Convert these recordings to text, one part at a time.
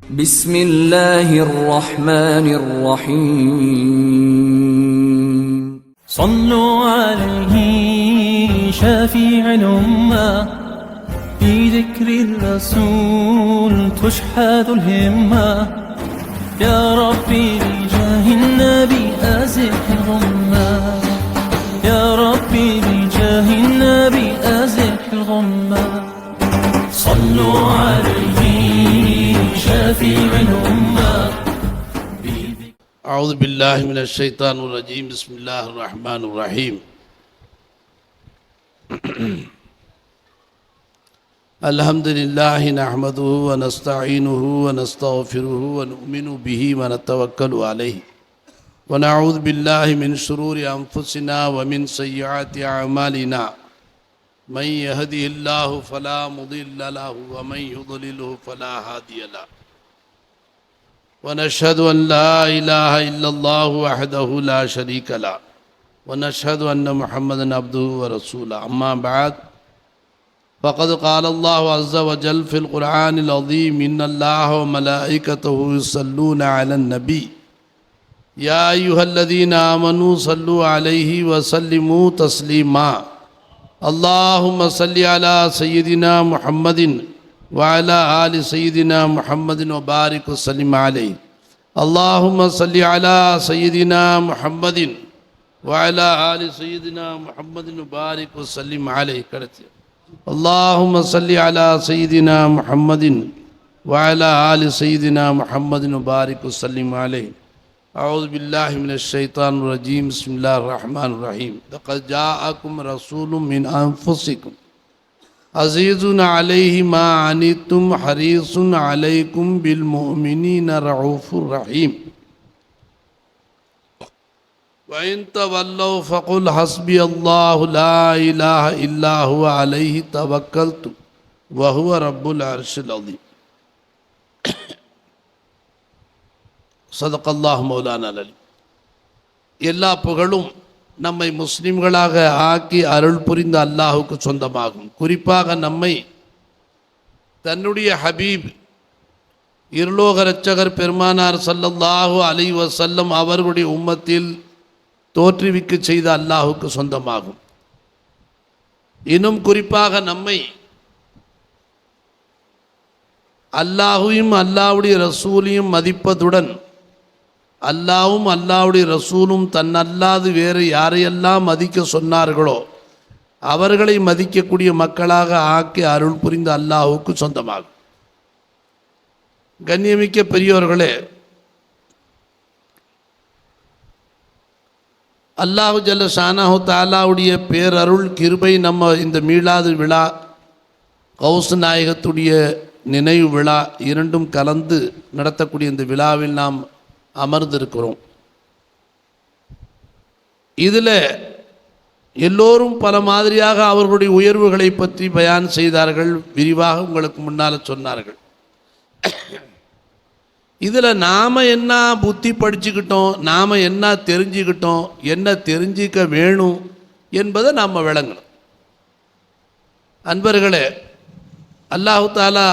بسم الله الرحمن الرحيم صلوا عليه شافيع الأمة في ذكر الرسول تشحذ الهمة يا ربي بجاه النبي أزح الغمة يا ربي بجاه النبي أزح الغمة صلوا عليه شافيع الأمة. أعوذ بالله من الشيطان الرجيم. بسم الله الرحمن الرحيم. الحمد لله نحمده ونستعينه ونستغفره ونؤمن به ونتوكل عليه ونعوذ بالله من شرور أنفسنا ومن سيئات أعمالنا من يهده الله فلا مضل له ومن يضلله فلا هادي له ونشهد أن لا إله إلا الله وحده لا شريك له ونشهد أن محمدا عبده ورسوله. أما بعد فقد قال الله عز وجل في القرآن العظيم إن الله وملائكته يصلون على النبي يا أيها الذين آمنوا صلوا عليه وسلموا تسليما. اللهم صل على سيدنا محمد وعلى آل سيدنا محمد وبارك وسلم عليه. اللهم صل على سيدنا محمد وعلى آل سيدنا محمد وبارك وسلم عليه. اللهم صل على سيدنا محمد وعلى آل سيدنا محمد وبارك وسلم عليه. أعوذ بالله من الشيطان الرجيم. بسم الله الرحمن الرحيم. لقد جاءكم رسول من أنفسكم عزيز عليه ما عنتم حريص عليكم بالمؤمنين رؤوف رحيم. وإن تولوا فقل حسبي الله لا إله إلا هو عليه توكلت وهو رب العرش العظيم. صدق الله مولانا العليم. எல்லா புகழும் நம்மை முஸ்லிம்களாக ஆக்கி அருள் புரிந்த அல்லாஹுக்கு சொந்தமாகும். குறிப்பாக நம்மை தன்னுடைய ஹபீப் இருலோக இரட்சகர் பெருமானார் ஸல்லல்லாஹு அலைஹி வஸல்லம் அவர்களுடைய உம்மத்தில் தோற்றுவிக்க செய்த அல்லாஹுக்கு சொந்தமாகும். இன்னும் குறிப்பாக நம்மை அல்லாஹுவையும் அல்லாஹ்வுடைய ரசூலையும் மதிப்பதுடன் அல்லாஹ்வும் அல்லாஹ்வுடைய ரசூலும் தன்னல்லாது வேறு யாரையெல்லாம் மதிக்க சொன்னார்களோ அவர்களை மதிக்கக்கூடிய மக்களாக ஆக்கி அருள் புரிந்த அல்லாஹுக்கு சொந்தமாகும். கண்ணியமிக்க பெரியோர்களே, அல்லாஹு ஜல்ல ஷானஹு தஆலாவுடைய பேரருள் கிருபை நம்ம இந்த மீளாது விழா கௌஸ் நாயகத்துடைய நினைவு விழா இரண்டும் கலந்து நடத்தக்கூடிய இந்த விழாவில் நாம் அமர்ந்திருக்கிறோம். இதில் எல்லோரும் பல மாதிரியாக அவர்களுடைய உயர்வுகளை பற்றி பயான் செய்தார்கள், விரிவாக உங்களுக்கு முன்னால் சொன்னார்கள். இதில் நாம் என்ன புத்தி படிச்சுக்கிட்டோம், நாம் என்ன தெரிஞ்சுக்கிட்டோம், என்ன தெரிஞ்சிக்க வேணும் என்பதை நாம் விளங்கணும். அன்பர்களே, அல்லாஹு தாலா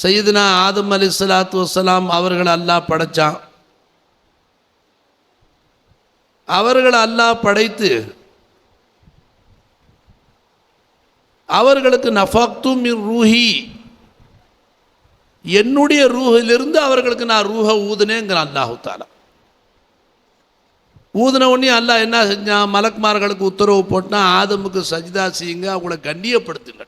சையதுனா ஆதம் அலைஹிஸ்ஸலாத்து வஸ்ஸலாம் அவர்கள் அல்லாஹ் படைத்தான். அவர்கள் அல்லாஹ் படைத்து அவர்களுக்கு நஃபக்து மின் ரூஹி, என்னுடைய ரூஹிலிருந்து அவர்களுக்கு நான் ரூஹ ஊதுனேங்கிறான் அல்லாஹு தாலா. ஊதுன உடனே அல்லாஹ் என்ன செஞ்சான், மலக்குமார்களுக்கு உத்தரவு போட்டான், ஆதமுக்கு சஜிதா செய்யுங்க, அவங்கள கண்ணியப்படுத்துங்க.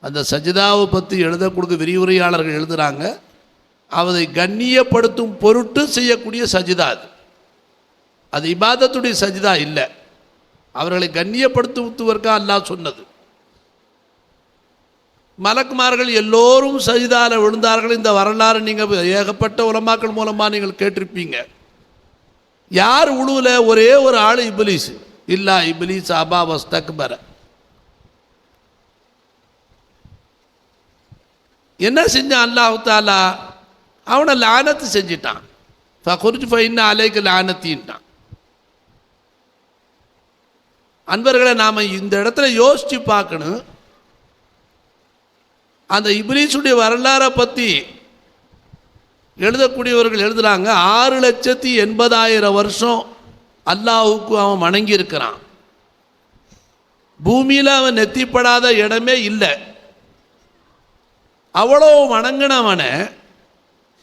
அந்த சஜிதாவை பற்றி எழுத கொடுக்க விரிவுரையாளர்கள் எழுதுகிறாங்க, அதை கண்ணியப்படுத்தும் பொருட்டு செய்யக்கூடிய சஜிதா அது இபாதத்துடைய சஜிதா இல்லை, அவர்களை கண்ணியப்படுத்துவதற்காக அல்லாஹ் சொன்னது. மலக்குமார்கள் எல்லோரும் சஜிதால விழுந்தார்கள். இந்த வரலாறு நீங்கள் ஏகப்பட்ட உலமாக்கள் மூலமாக நீங்கள் கேட்டிருப்பீங்க. யார் உழுவுல? ஒரே ஒரு ஆள் இப்லீஸ். இல்லா இப்லீஸ் அபா வஸ்தக்பர. என்ன செஞ்சான் அல்லாஹு தாலா? அவனை லானத்து செஞ்சிட்டான். ஃபகுர்ஜ் ஃபைன்ன அலைக்கு லானத்தின்ட்டான். அன்பர்களை நாம் இந்த இடத்துல யோசித்து பார்க்கணும். அந்த இப்லீஸுடைய வரலாறை பற்றி எழுதக்கூடியவர்கள் எழுதுகிறாங்க, 6,80,000 வருஷம் அல்லாஹுக்கு அவன் வணங்கி இருக்கிறான். பூமியில் அவன் நெத்திப்படாத இடமே இல்லை. அவ்வளோ வணங்கினவனை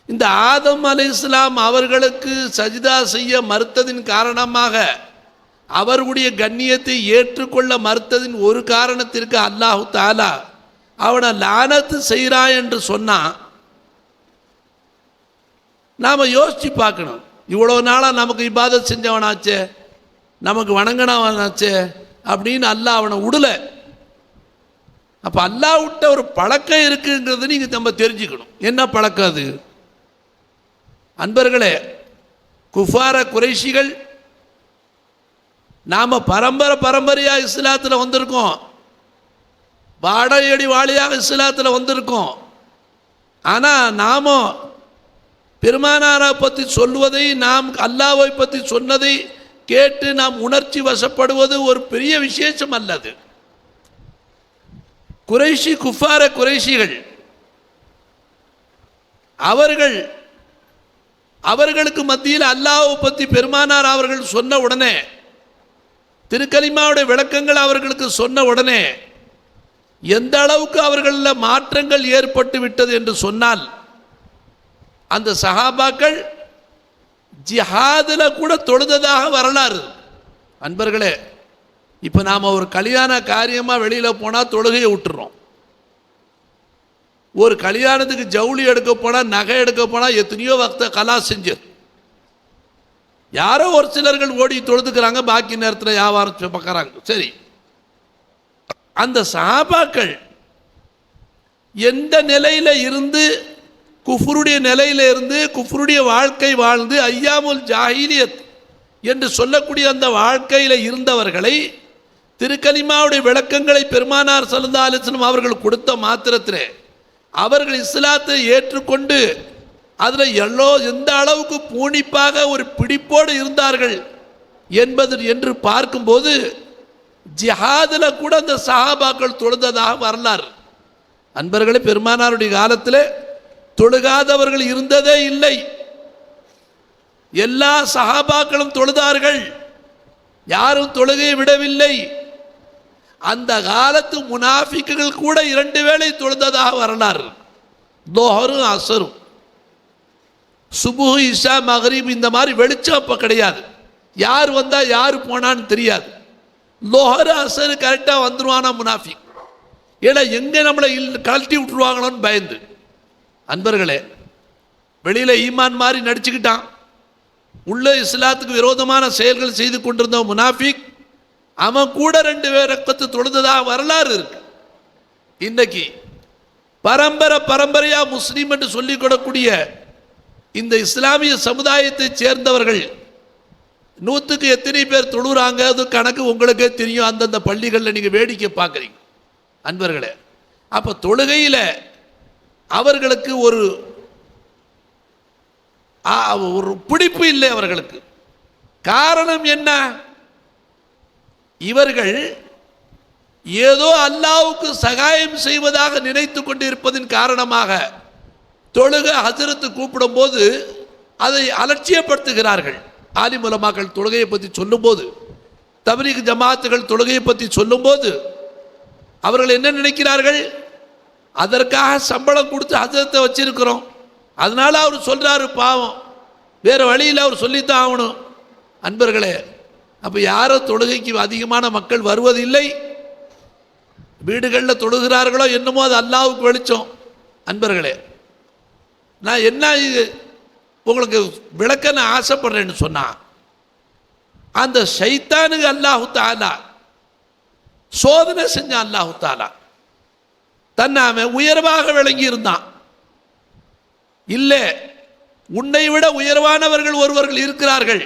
இந்த ஆதம் அலைஹிஸ்ஸலாம் அவர்களுக்கு சஜிதா செய்ய மறுத்ததின் காரணமாக, அவர்களுடைய கண்ணியத்தை ஏற்றுக்கொள்ள மறுத்ததின் ஒரு காரணத்திற்கு அல்லாஹு தஆலா அவனை லானத்து செய்கிறான் என்று சொன்னான். நாம் யோசித்து பார்க்கணும், இவ்வளோ நாளாக நமக்கு இபாதத் செஞ்சவனாச்சே, நமக்கு வணங்கினவனாச்சே அப்படின்னு அல்லாஹ் அவனை விடலை. அப்போ அல்லாஹ் விட்ட ஒரு பழக்கம் இருக்குங்கிறது நீங்கள் நம்ம தெரிஞ்சுக்கணும். என்ன பழக்கம் அது? அன்பர்களே, குஃபார குறைஷிகள் நாம் பரம்பரையாக இஸ்லாத்தில் வந்திருக்கோம், வாழையடி வாழையாக இஸ்லாத்தில் வந்திருக்கோம். ஆனால் நாம் பெருமானாரை பற்றி சொல்வதை, நாம் அல்லாஹ்வை பற்றி சொன்னதை கேட்டு நாம் உணர்ச்சி வசப்படுவது ஒரு பெரிய விசேஷம் அல்லது. குறைஷி குஃபார குறைஷிகள் அவர்களுக்கு மத்தியில் அல்லாஹ்வை பற்றி பெருமானார் அவர்கள் சொன்ன உடனே, திருக்கலிமாவுடைய விளக்கங்கள் அவர்களுக்கு சொன்ன உடனே எந்த அளவுக்கு அவர்களில் மாற்றங்கள் ஏற்பட்டு விட்டது என்று சொன்னால், அந்த சஹாபாக்கள் ஜிஹாதில் கூட தொழுததாக வரலாறு. அன்பர்களே, இப்போ நாம் ஒரு கல்யாண காரியமாக வெளியில் போனால் தொழுகையை விட்டுறோம். ஒரு கல்யாணத்துக்கு ஜவுளி எடுக்க போனால், நகை எடுக்க போனால் எத்தனையோ வக்த கலா செஞ்சு யாரோ ஒரு சிலர்கள் ஓடி தொழுதுக்கிறாங்க, பாக்கி நேரத்தில் வியாபாரம் பார்க்குறாங்க. சரி, அந்த சஹாபாக்கள் எந்த நிலையில் இருந்து, குஃப்ருடைய நிலையில் இருந்து குஃப்ருடைய வாழ்க்கை வாழ்ந்து ஐயாமுல் ஜாஹிலியத் என்று சொல்லக்கூடிய அந்த வாழ்க்கையில் இருந்தவர்களை திருக்கலிமாவுடைய விளக்கங்களை பெருமானார் ஸல்லல்லாஹு அலைஹி வஸல்லம் அவர்கள் கொடுத்த மாத்திரத்திலே அவர்கள் இஸ்லாத்தை ஏற்றுக்கொண்டு அதில் எந்த அளவுக்கு பூணிப்பாக ஒரு பிடிப்போடு இருந்தார்கள் என்று பார்க்கும்போது, ஜிஹாதில் கூட அந்த சஹாபாக்கள் தொழுததாக வரலாறு. அன்பர்களே, பெருமானாருடைய காலத்தில் தொழுகாதவர்கள் இருந்ததே இல்லை. எல்லா சஹாபாக்களும் தொழுதார்கள், யாரும் தொழுகையை விடவில்லை. அந்த காலத்து முனாஃபிக்குகள் கூட 2 வேளை தொழுததாக வரலாறு. லோஹரும் அசரும், சுபுஹ் இஷா மக்ரிப், இந்த மாதிரி வெளிச்சம் அப்போ கிடையாது. யார் வந்தால் யார் போனான்னு தெரியாது. லோஹர் அசரு கரெக்டாக வந்துடுவானா முனாஃபிக், ஏன்னா எங்கே நம்மளை கழட்டி விட்டுருவாங்களோன்னு பயந்து. அன்பர்களே, வெளியில் ஈமான் மாதிரி நடிச்சுக்கிட்டான், உள்ள இஸ்லாத்துக்கு விரோதமான செயல்கள் செய்து கொண்டிருந்த முனாஃபிக், அவன் கூட 2 ரக்கத்து தொழுததாக வரலாறு இருக்கு. இன்னைக்கு பரம்பரையாக முஸ்லீம் என்று சொல்லிக் கொள்ளக்கூடிய இந்த இஸ்லாமிய சமுதாயத்தை சேர்ந்தவர்கள் 100க்கு எத்தனை பேர் தொழுகிறாங்க, அது கணக்கு உங்களுக்கே தெரியும். அந்தந்த பள்ளிகளில் நீங்கள் வேடிக்கை பார்க்குறீங்க. அன்பர்களே, அப்போ தொழுகையில் அவர்களுக்கு ஒரு பிடிப்பு இல்லை. அவர்களுக்கு காரணம் என்ன? இவர்கள் ஏதோ அல்லாஹ்வுக்கு சகாயம் செய்வதாக நினைத்து கொண்டிருப்பதின் காரணமாக தொழுகை ஹஜ்ரத்து கூப்பிடும் போது அதை அலட்சியப்படுத்துகிறார்கள். ஆலிம் உலமாக்கள் தொழுகையை பற்றி சொல்லும்போது, தப்லீக் ஜமாத்துகள் தொழுகையை பற்றி சொல்லும்போது அவர்கள் என்ன நினைக்கிறார்கள்? அதற்காக சம்பளம் கொடுத்து ஹஜ்ரத்தை வச்சிருக்கிறோம், அதனால அவர் சொல்கிறாரு, பாவம், வேறு வழியில் அவர் சொல்லித்தான் ஆகணும். அன்பர்களே, அப்போ யாரோ தொழுகைக்கு அதிகமான மக்கள் வருவதில்லை. வீடுகளில் தொழுகிறார்களோ என்னமோ அது அல்லாஹ்வுக்கு வெளிச்சம். அன்பர்களே, நான் என்ன உங்களுக்கு விளக்க நான் ஆசைப்படுறேன்னு சொன்னா, அந்த ஷைத்தானுக்கு அல்லாஹு தஆலா சோதனை செஞ்சான். அல்லாஹு தஆலா தன்னை உயர்வாக விளங்கி இருந்தான். இல்லை, உன்னை விட உயர்வானவர்கள் ஒருவர்கள் இருக்கிறார்கள்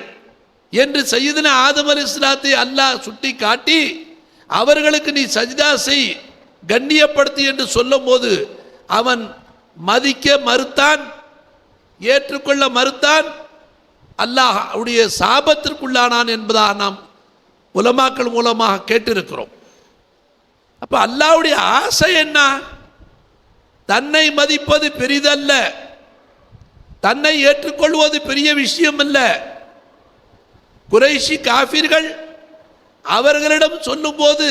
என்று சய்யிதுனா ஆதம் அலைஹிஸ்ஸலாத்தை அல்லாஹ் சுட்டி காட்டி அவர்களுக்கு நீ சஜ்தா செய், கண்ணியப்படுத்தி என்று சொல்லும் போது அவன் மதிக்க மறுத்தான், ஏற்றுக்கொள்ள மறுத்தான், அல்லாஹ்வுடைய சாபத்திற்குள்ளானான் என்பதாக நாம் உலமாக்கள் மூலமாக கேட்டிருக்கிறோம். அப்போ அல்லாஹ்வுடைய ஆசை என்ன? தன்னை மதிப்பது பெரிதல்ல, தன்னை ஏற்றுக்கொள்வது பெரிய விஷயம் அல்ல. குறைஷி காஃபிர்கள் அவர்களிடம் சொல்லும்போது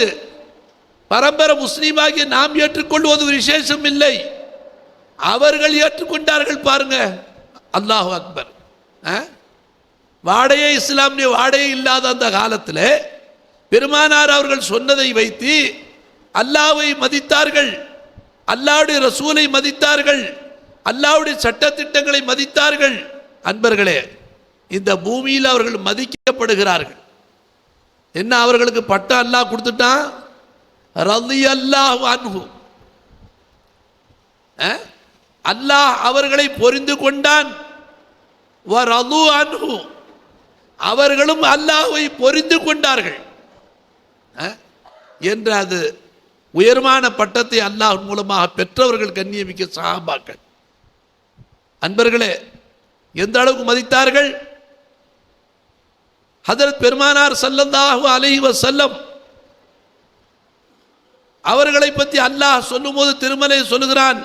பரம்பரை முஸ்லீமாகிய நாம் ஏற்றுக்கொள்வது விசேஷம் இல்லை, அவர்கள் ஏற்றுக்கொண்டார்கள். பாருங்க, அல்லாஹு அக்பர். வாடையே இஸ்லாமிய வாடையே இல்லாத அந்த காலத்தில் பெருமானார் அவர்கள் சொன்னதை வைத்து அல்லாஹ்வை மதித்தார்கள், அல்லாஹ்வுடைய ரசூலை மதித்தார்கள், அல்லாஹ்வுடைய சட்டத்திட்டங்களை மதித்தார்கள். அன்பர்களே, இந்த பூமியில் அவர்கள் மதிக்கப்படுகிறார்கள். என்ன அவர்களுக்கு பட்டம் அல்லாஹ் கொடுத்துட்டான்? ரலியல்லாஹு அன்ஹு. அல்லாஹ் அவர்களை பொரிந்து கொண்டான். வரது அன்ஹு, அவர்களும் அல்லாஹ்வை பொரிந்து கொண்டார்கள் என்ற அது உயர்வான பட்டத்தை அல்லாஹ் மூலமாக பெற்றவர்கள் கண்ணியமிக்க சஹாபாக்கள். அன்பர்களே, எந்த அளவுக்கு மதித்தார்கள்? ஹதரத் பெருமானார் ஸல்லல்லாஹு அலைஹி வஸல்லம் அவர்களை பற்றி அல்லாஹ் சொல்லும்போது திருமலை சொல்லுகிறான்,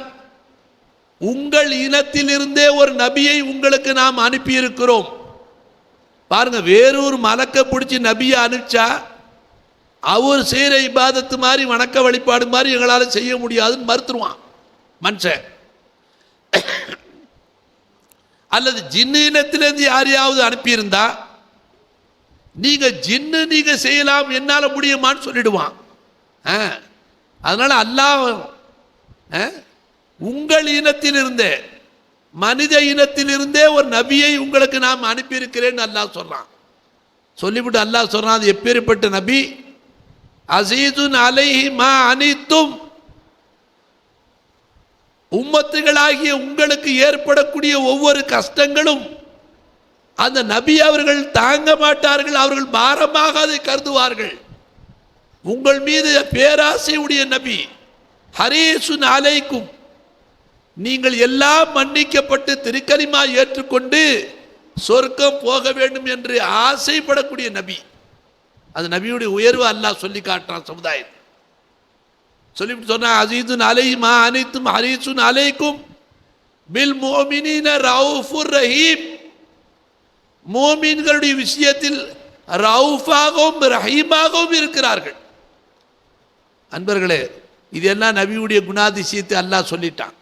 உங்கள் இனத்திலிருந்தே ஒரு நபியை உங்களுக்கு நாம் அனுப்பியிருக்கிறோம். பாருங்க, வேறொரு மலக்க பிடிச்சி நபியை அனுப்பிச்சா அவர் செய்கிற இபாதத்து மாதிரி வணக்க வழிபாடு மாதிரி எங்களால் செய்ய முடியாதுன்னு மறுத்துருவான் மனுஷன். அல்லது ஜின்னு இனத்திலிருந்து யாரையாவது அனுப்பியிருந்தா நீங்க ஜின்னு நீங்க செய்யலாம், என்னால் முடியுமான்னு சொல்லிடுவான். அதனால அல்லாஹ் உங்கள் இனத்திலிருந்தே, மனித இனத்திலிருந்தே ஒரு நபியை உங்களுக்கு நாம் அனுப்பியிருக்கிறேன்னு அல்லாஹ் சொல்றான். சொல்லிவிட்டு அல்லாஹ் சொல்றான், அது எப்பேற்பட்ட நபி? அஸீஸுன் அலைஹி மா அனித்தும், உம்மத்துகளாகிய உங்களுக்கு ஏற்படக்கூடிய ஒவ்வொரு கஷ்டங்களும் அந்த நபி அவர்கள் தாங்க மாட்டார்கள், அவர்கள் பாரமாக அதை கருதுவார்கள். உங்கள் மீது பேராசையுடைய நபி. ஹரீசுன் அலைக்கும், நீங்கள் எல்லாம் மன்னிக்கப்பட்டு திருக்கலிமா ஏற்றுக்கொண்டு சொர்க்கம் போக வேண்டும் என்று ஆசைப்படக்கூடிய நபி. அது நபியுடைய உயர்வு அல்லாஹ் சொல்லி காட்டுறான் சமுதாயம். சொல்லிவிட்டு சொன்னா, அஸீஸுன் அலைஹி மா அனித்தும் ஹரீசுன் அலைக்கும் பில் முஃமினீன ரவுஃபுர் ரஹீம். முஃமின்களுடைய விஷயத்தில் ரவுஃபாகவும் ரஹீமாகவும் இருக்கிறார்கள். அன்பர்களே, இது என்ன நபியுடைய குணாதிசயத்தை அல்லாஹ் சொல்லிட்டான்.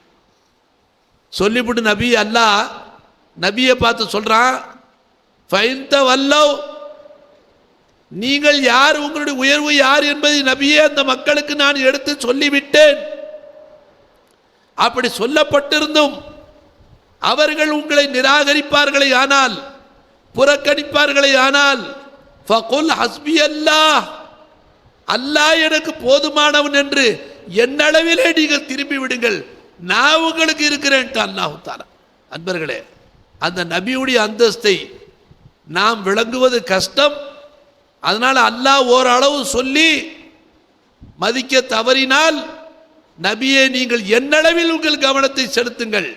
சொல்லிவிட்டு அல்லாஹ் நபியை பார்த்து சொல்றான், ஃபைன்த வல்லவ், நீங்கள் யார், உங்களுடைய உயர்வு யார் என்பதை நபியே அந்த மக்களுக்கு நான் எடுத்து சொல்லிவிட்டேன். அப்படி சொல்லப்பட்டிருந்தும் அவர்கள் உங்களை நிராகரிப்பார்களே ஆனால், புறக்கணிப்பார்களே ஆனால், ஃபகுல் ஹஸ்பி அல்லாஹ், அல்லாஹ் எனக்கு போதுமானவன் என்று என்னளவிலே நீங்கள் திரும்பி விடுங்கள், நான் உங்களுக்கு இருக்கிறேன் அல்லாஹ் தஆலா. அன்பர்களே, அந்த நபியுடைய அந்தஸ்தை நாம் விளங்குவது கஷ்டம். அதனால் அல்லாஹ் ஓரளவு சொல்லி மதிக்க தவறினால், நபியே நீங்கள் என்னளவில் உங்கள் கவனத்தை செலுத்துங்கள்,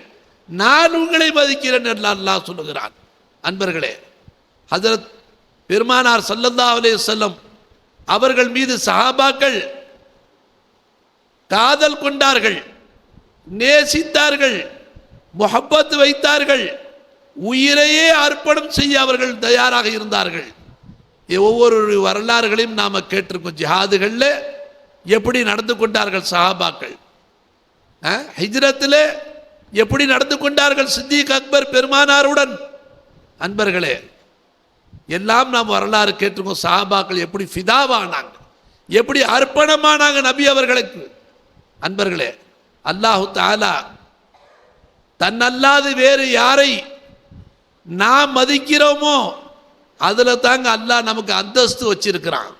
நான் உங்களை மதிக்கிறேன் என்று அல்லாஹ் சொல்லுகிறான். அன்பர்களே, ஹஜரத் பெருமானார் ஸல்லல்லாஹு அலைஹி வஸல்லம் அவர்கள் மீது சஹாபாக்கள் காதல் கொண்டார்கள், நேசித்தார்கள், முஹப்பத் வைத்தார்கள், உயிரையே அர்ப்பணம் செய்ய அவர்கள் தயாராக இருந்தார்கள். ஒவ்வொரு வரலாறுகளையும் நாம் கேட்டிருக்கோம். ஜிஹாதுகளில் எப்படி நடந்து கொண்டார்கள் சஹாபாக்கள், ஹிஜ்ரத்தில் எப்படி நடந்து கொண்டார்கள் சித்திக் அக்பர் பெருமானாருடன். அன்பர்களே, எல்லாம் நாம் வரலாறு கேட்டிருக்கோம். சஹாபாக்கள் எப்படி ஃபிதாவானாங்க, எப்படி அர்ப்பணமானாங்க நபி அவர்களுக்கு. அன்பர்களே, அல்லாஹு தஆலா தன்னல்லாது வேறு யாரை நாம் மதிக்கிறோமோ அதில் தாங்க அல்லாஹ் நமக்கு அந்தஸ்து வச்சிருக்கிறான்.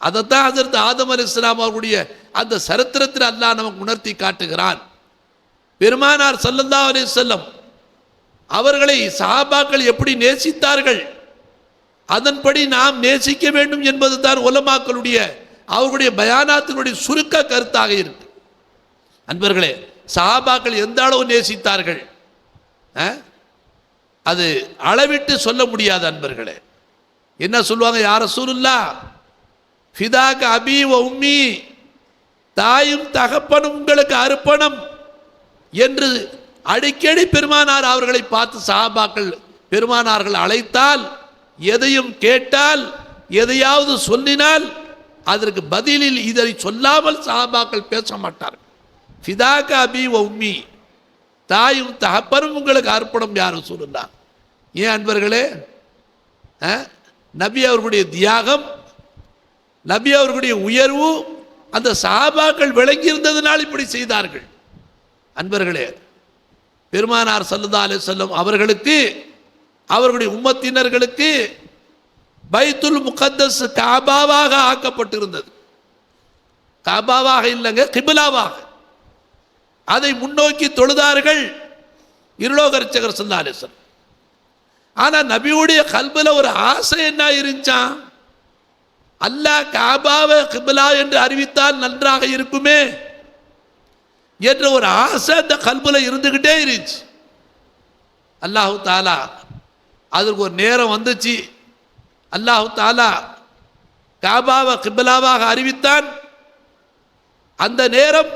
அதைத்தான் ஹஜ்ரத் ஆதம் அலைஹிஸ்ஸலாம் அவருடைய அந்த சரித்திரத்தில் அல்லாஹ் நமக்கு உணர்த்தி காட்டுகிறான். பெருமானார் ஸல்லல்லாஹு அலைஹி வஸல்லம் அவர்களை சஹாபாக்கள் எப்படி நேசித்தார்கள், அதன்படி நாம் நேசிக்க வேண்டும் என்பது தான் உலமாக்களுடைய அவர்களுடைய பயானாத்தினுடைய சுருக்க கருத்தாக இருக்கு. அன்பர்களே, சஹாபாக்கள் எந்த அளவு நேசித்தார்கள் அது அளவிட்டு சொல்ல முடியாது. அன்பர்களே, என்ன சொல்லுவாங்க, யா ரசூலுல்லாஹ் ஃபிதாக அபி வ உம்மி, தாயும் தகப்பனும் உங்களுக்கு அர்ப்பணம், என்று அடிக்கடி பெருமானார் அவர்களை பார்த்து சஹாபாக்கள் பெருமானார்கள் அழைத்தால், எதையும் கேட்டால், எதையாவது சொல்லினால் அதற்கு பதிலில் இதை சொல்லாமல் சஹாபாக்கள் பேச மாட்டார்கள். ஃபிதாக அபி வ உம்மி, தாயும் தகப்பனும் உங்களுக்கு அர்ப்பணம் யா ரசூலுல்லாஹ். ஏன் அன்பர்களே, நபி அவர்களுடைய தியாகம், நபி அவர்களுடைய உயர்வு அந்த சஹாபாக்கள் விளங்கியிருந்ததனால் இப்படி செய்தார்கள். அன்பர்களே, பெருமானார் ஸல்லல்லாஹு அலைஹி வஸல்லம் அவர்களுக்கு, அவர்களுடைய உம்மத்தினர்களுக்கு பைத்துல் முகத்தஸ் காபாவாக ஆக்கப்பட்டிருந்தது. காபாவாக இல்லைங்க, கிபிலாவாக. அதை முன்னோக்கி தொழுதார்கள் இருலோக ரட்சகர் ஸல்லல்லாஹு அலைஹி வஸல்லம். ஆனால் நபியுடைய கல்புல ஒரு ஆசை என்ன இருந்துச்சான், அல்லாஹ் காபாவை கிபிலா என்று அறிவித்தால் நன்றாக இருக்குமே என்ற ஒரு ஆசை அந்த கல்புல இருந்துகிட்டே இருந்துச்சு. அல்லாஹு தாலா அதற்கு ஒரு நேரம் வந்துச்சு. அல்லாஹு தாலா காபாவை கிபிலாவாக அறிவித்தான். அந்த நேரம்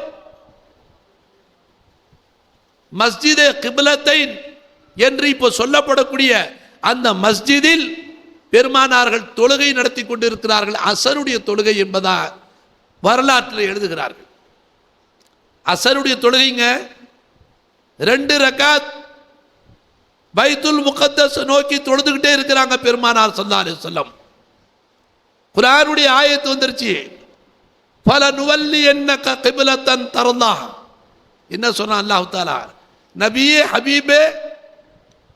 மஸ்ஜிதே கிபிலத்தைன் என்று இப்போ சொல்லப்படக்கூடிய அந்த மஸ்ஜிதில் பெருமானார்கள் தொழுகை நடத்தி கொண்டிருக்கிறார்கள். அசருடைய தொழுகை என்பதா வரலாற்றில் எழுதுகிறார்கள். அசருடைய தொழுகைங்க 2 ரக்காத் பைத்துல் முகத்தஸ் நோக்கி தொழுதுகிட்டே இருக்கிறாங்க பெருமானார் ஸல்லல்லாஹு அலைஹி வஸல்லம். குர்ஆனுடைய ஆயத்து வந்துருச்சு, ஃபல நுவல்லி என்னக கிப்லத்தன் தர்லா. என்ன சொன்னான் அல்லாஹ் தஆலா, நபியே ஹபீபே,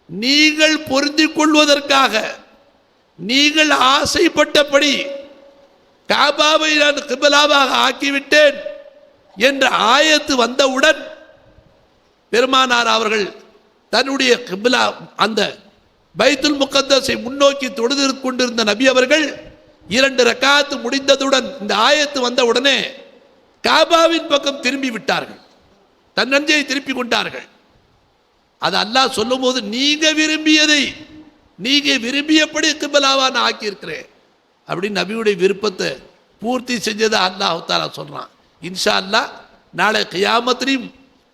நீங்கள் பொருந்திக் கொள்வதற்காக நீங்கள் ஆசைப்பட்டபடி காபாவை நான் கிபிலாவாக ஆக்கிவிட்டேன் என்ற ஆயத்து வந்தவுடன் பெருமானார் அவர்கள் தன்னுடைய கிபிலா அந்த பைத்துல் முகத்தஸை முன்னோக்கி தொழுது கொண்டிருந்த நபி அவர்கள் 2 ரக்காத்து முடிந்ததுடன் இந்த ஆயத்து வந்த உடனே காபாவின் பக்கம் திரும்பி விட்டார்கள், தன் நெஞ்சை திருப்பி கொண்டார்கள். அது அல்லாஹ் சொல்லும் போது, நீங்க விரும்பியதை நீங்க விரும்பியபடி கிபிலாவா நான் ஆக்கியிருக்கிறேன் அப்படின்னு நபியுடைய விருப்பத்தை பூர்த்தி செஞ்சதை அல்லாஹ் தஆலா சொல்றான். இன்ஷா அல்லாஹ் நாளை கியாமத்திலும்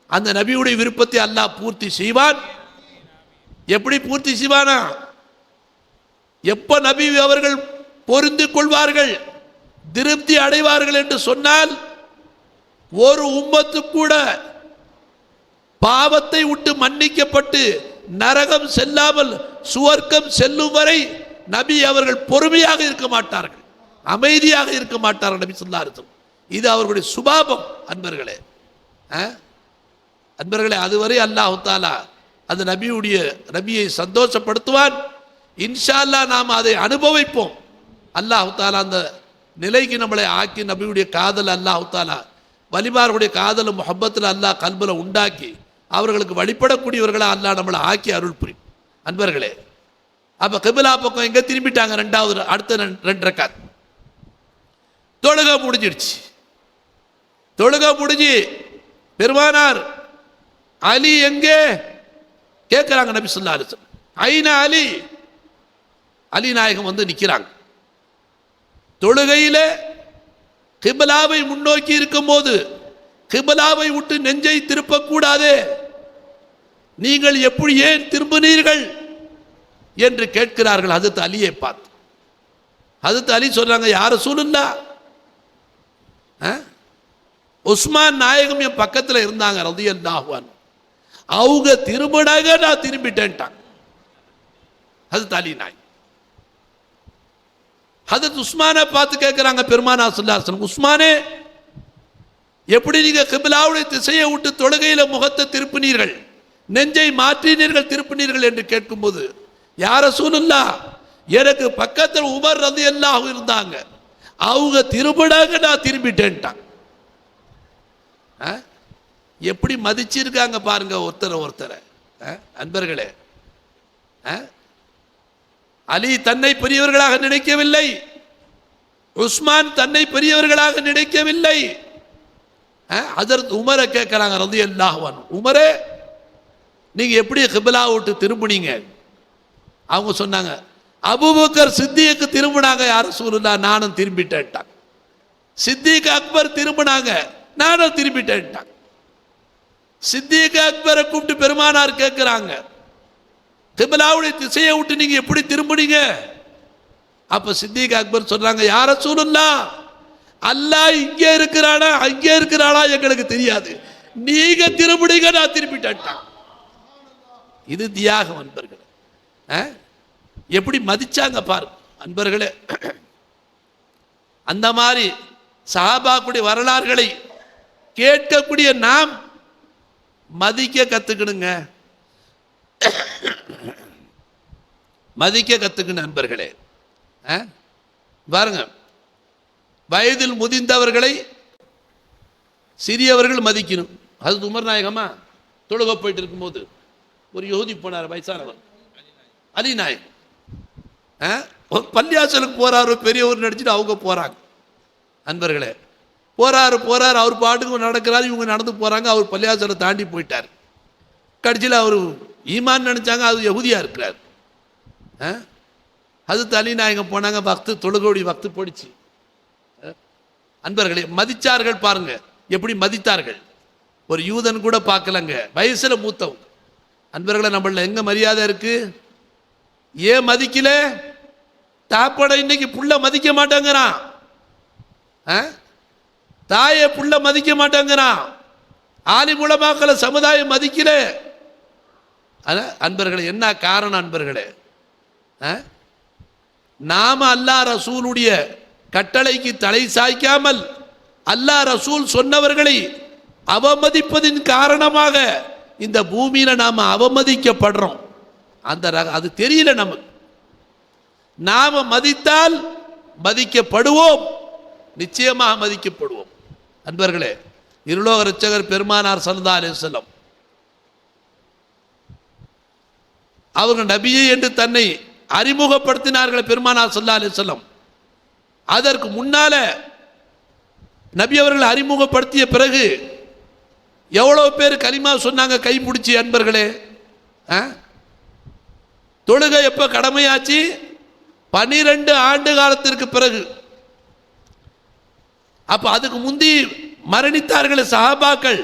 அந்த நபியுடைய விருப்பத்தை அல்லாஹ் பூர்த்தி செய்வான். எப்படி பூர்த்தி செய்வானா, எப்ப நபி அவர்கள் பொருந்து கொள்வார்கள், திருப்தி அடைவார்கள் என்று சொன்னால், ஒரு உம்மத்து கூட பாவத்தை விட்டு மன்னிக்கப்பட்டு நரகம் செல்லாமல் சுவர்க்கம் செல்லும் வரை நபி அவர்கள் பொறுமையாக இருக்க மாட்டார்கள், அமைதியாக இருக்க மாட்டார்கள் நபி ஸல்லல்லாஹு அலைஹி வஸல்லம். இது அவர்களுடைய சுபாவம். அன்பர்களே, அன்பர்களே, அதுவரை அல்லாஹ் தஆலா அந்த நபியை சந்தோஷப்படுத்துவான். இன்ஷா அல்லாஹ் நாம் அதை அனுபவிப்போம். அல்லாஹ் தஆலா அந்த நிலைக்கு நம்மளை ஆக்கி நபியுடைய காதல் அல்லாஹ் தஆலா வலிமார்களுடைய காதல் முஹப்பத்தில் அல்லாஹ் கல்புல உண்டாக்கி அவர்களுக்கு வழிபடக்கூடியவர்களாக அல்லாஹ் நம்மளை ஆக்கி அருள் புரியும். அன்பர்களே, அப்போ கிபிலா பக்கம் எங்கே திரும்பிட்டாங்க? அடுத்த 2 ரக்காத் தொழுகை முடிஞ்சிடுச்சு. தொழுகை முடிஞ்சு பெருமானார் அலி எங்கே கேட்குறாங்க நபி ஸல்லல்லாஹு அலைஹி வஸல்லம். ஐனா அலி, அலி நாயகம் வந்து நிற்கிறாங்க. தொழுகையில் கிபிலாவை முன்னோக்கி இருக்கும்போது கிபிலாவை விட்டு நெஞ்சை திருப்பக்கூடாதே, நீங்கள் எப்படி ஏன் திரும்பினீர்கள் என்று கேட்கிறார்கள் ஹஜ்ரத் அலியை பார்த்து. ஹஜ்ரத் அலி சொல்றாங்க, யார் ரசூலுல்லாஹ், உஸ்மான் நாயகம் என் பக்கத்தில் இருந்தாங்க ரலியல்லாஹு அன்ஹு, அவங்க திரும்பினாங்க, நான் திரும்பிட்டேன்ட்டாங்க ஹஜ்ரத் அலி நாயகம். ஹஜ்ரத் உஸ்மானை பார்த்து கேட்கிறாங்க பெருமானார் ஸல்லல்லாஹு அலைஹி வஸல்லம், உஸ்மானே, எப்படி நீங்க கிபிலாவுடைய திசையை விட்டு தொழுகையில முகத்தை திருப்பினீர்கள், நெஞ்சை மாற்றினீர்கள், திருப்பினீர்கள் என்று கேட்கும்போது, யார் ரசூலுல்லாஹ், எனக்கு பக்கத்தில் உமர் ரலியல்லாஹு இருந்தாங்க, அவங்க திரும்பினாங்க, நான் திரும்பிட்டேன்ட்டாங்க. எப்படி மதிச்சிருக்காங்க பாருங்க ஒருத்தரை. அன்பர்களே, அலி தன்னை பெரியவர்களாக நினைக்கவில்லை, உஸ்மான் தன்னை பெரியவர்களாக நினைக்கவில்லை. ஹஜ்ரத் உமரை கேட்கிறாங்க ரலியல்லாஹு அன்ஹு, உமரே, நீங்க எப்படி கிபிலா விட்டு திரும்பினீங்க? அவங்க சொன்னாங்க, அபூபக்கர் சித்திக்கு திரும்பினாங்க யார் ரசூலுல்லாஹ், நானும் திரும்பிட்டேன்ட்டாங்க. சித்திக் அக்பர் திரும்பினாங்க, நானும் திரும்பிட்டேன்ட்டாங்க. சித்திக் அக்பரை கூப்பிட்டு பெருமானார் கேட்கிறாங்க, கிப்லாவுடைய திசையை விட்டு நீங்க எப்படி திரும்புனீங்க? அப்ப சித்திக் அக்பர் சொல்றாங்க, யா ரசூலுல்லாஹ், அல்லாஹ் இங்கே இருக்கிறானா அங்கே இருக்கிறானா எங்களுக்கு தெரியாது, நீங்க திரும்பிடுங்க, நான் திரும்பிட்டேன். இது தியாகம் அன்பர்களே. எப்படி மதிச்சாங்க பாருங்க அன்பர்களே. அந்த மாதிரி சஹாபாக்குடைய வரலாறுகளை கேட்கக்கூடிய நாம் மதிக்க கத்துக்கணுங்க, மதிக்க கத்துக்கணும் அன்பர்களே. பாருங்க, வயதில் முதிர்ந்தவர்களை சிறியவர்கள் மதிக்கணும். அது உமர் நாயகமா தொழுக போயிட்டு இருக்கும்போது ஒரு யஹூதி போனார், வயசானவர், அலி நாயகம். பள்ளியாசலுக்கு போறாரு, பெரியவர் நடிச்சுட்டு அவங்க போறாங்க அன்பர்களே. போறாரு அவர் பாட்டுக்கு நடக்கிறாரு, இவங்க நடந்து போறாங்க. அவர் பள்ளியாசலை தாண்டி போயிட்டார். கடைசியில் அவர் ஈமான் நினைச்சாங்க, அது யஹூதியா இருக்கிறார். அது அலி நாயகம் போனாங்க, வக்து தொழுகோடி வக்து போடிச்சு. அன்பர்களே மதிச்சார்கள் பாருங்க, எப்படி மதித்தார்கள். ஒரு யூதன் கூட பார்க்கலங்க, வயசுல மூத்தவங்க. அன்பர்களை நம்மள எங்க மரியாதை இருக்கு? ஏன் மதிக்கல? தாப்பட இன்னைக்கு புள்ள மதிக்க மாட்டேங்கிறான், தாயை புள்ள மதிக்க மாட்டேங்கிறான், ஆலிம் உலமாக்களை சமுதாயம் மதிக்கல. அன்பர்களே என்ன காரணம் அன்பர்களே? நாம அல்லாஹ் ரசூலுடைய கட்டளைக்கு தலை சாய்க்காமல் அல்லாஹ் ரசூல் சொன்னவர்களை அவமதிப்பதின் காரணமாக இந்த பூமியில நாம அவமதிக்கப்படுறோம். அது தெரியல நமக்கு. நாம மதித்தால் மதிக்கப்படுவோம், நிச்சயமாக மதிக்கப்படுவோம். அன்பர்களே, இருலோக இரட்சகர் பெருமானார் ஸல்லல்லாஹு அலைஹி வஸல்லம் அவர்கள் நபியே என்று தன்னை அறிமுகப்படுத்தினார்கள் பெருமானார் ஸல்லல்லாஹு அலைஹி வஸல்லம். அதற்கு முன்னால நபி அவர்கள் அறிமுகப்படுத்திய பிறகு எவ்வளவு பேர் கலிமா சொன்னாங்க கை பிடிச்சி அன்பர்களே. தொழுகை எப்ப கடமையாச்சு? 12 ஆண்டு காலத்திற்கு பிறகு. அப்ப அதுக்கு முந்தி மரணித்தார்கள் சஹாபாக்கள்.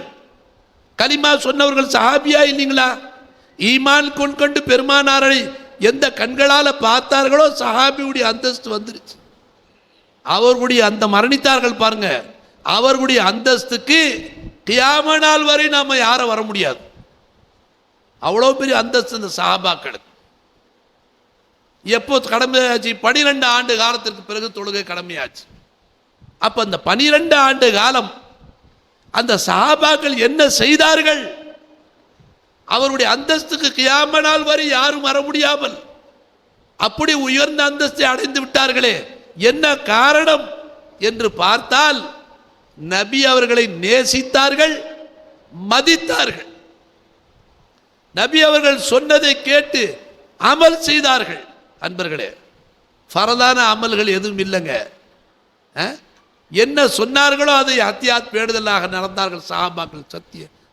கலிமா சொன்னவர்கள் சஹாபியா இல்லைங்களா? ஈமான் கொண்டு பெருமானாரை எந்த கண்களால பார்த்தார்களோ சஹாபியுடைய அந்தஸ்து வந்துருச்சு. அவர்களுடைய அந்த மரணித்தார்கள் பாருங்க, அவர்களுடைய அந்தஸ்துக்கு கியாம நாள் வரை நாம யாரும் வர முடியாது. அவ்வளோ பெரிய அந்தஸ்து இந்த சஹாபாக்களுக்கு. எப்போ கடமையாச்சு? 12 ஆண்டு காலத்திற்கு பிறகு தொழுகை கடமையாச்சு. அப்ப அந்த 12 ஆண்டு காலம் அந்த சஹாபாக்கள் என்ன செய்தார்கள்? அவருடைய அந்தஸ்துக்கு கியாம நாள் வரை யாரும் வர முடியாமல் அப்படி உயர்ந்த அந்தஸ்தை அடைந்து விட்டார்களே, என்ன காரணம் என்று பார்த்தால் நபி அவர்களை நேசித்தார்கள், மதித்தார்கள். நபி அவர்கள் சொன்னதை கேட்டு அமல் செய்தார்கள். அன்பர்களே, ஃபரதான அமல்கள் எதுவும் இல்லைங்க. என்ன சொன்னார்களோ அதை அத்தியாத் பேடுதலாக நடந்தார்கள் சஹாபாக்கள்,